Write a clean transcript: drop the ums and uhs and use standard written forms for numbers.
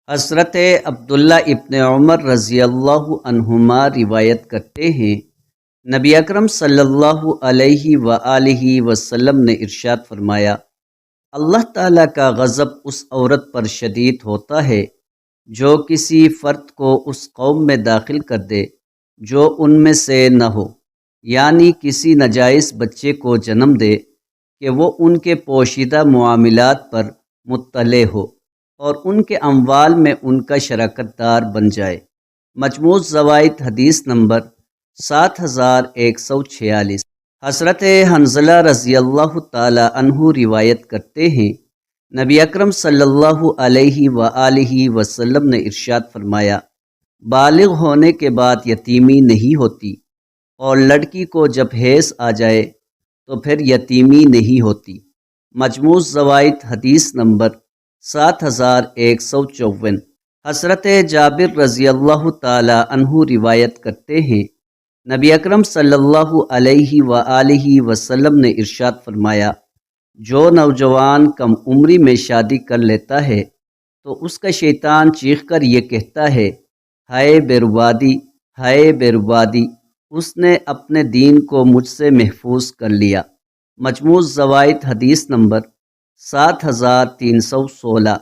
حضرت عبداللہ ابن عمر رضی اللہ عنہما روایت کرتے ہیں، نبی اکرم صلی اللہ علیہ وآلہ وسلم نے ارشاد فرمایا، اللہ تعالیٰ کا غضب اس عورت پر شدید ہوتا ہے جو کسی فرد کو اس قوم میں داخل کر دے جو ان میں سے نہ ہو، یعنی کسی ناجائز بچے کو جنم دے کہ وہ ان کے پوشیدہ معاملات پر مطلع ہو اور ان کے اموال میں ان کا شراکت دار بن جائے۔ مجموع زوائد حدیث نمبر 7146۔ حضرت حنظلہ رضی اللہ تعالی عنہ روایت کرتے ہیں، نبی اکرم صلی اللہ علیہ وآلہ وسلم نے ارشاد فرمایا، بالغ ہونے کے بعد یتیمی نہیں ہوتی، اور لڑکی کو جب حیض آ جائے تو پھر یتیمی نہیں ہوتی۔ مجموع زوائد حدیث نمبر 7154۔ حضرت جابر رضی اللہ تعالی عنہ روایت کرتے ہیں، نبی اکرم صلی اللہ علیہ وآلہ وسلم نے ارشاد فرمایا، جو نوجوان کم عمری میں شادی کر لیتا ہے تو اس کا شیطان چیخ کر یہ کہتا ہے، ہائے بربادی، ہائے بربادی، اس نے اپنے دین کو مجھ سے محفوظ کر لیا۔ مجموع زوائد حدیث نمبر 7316۔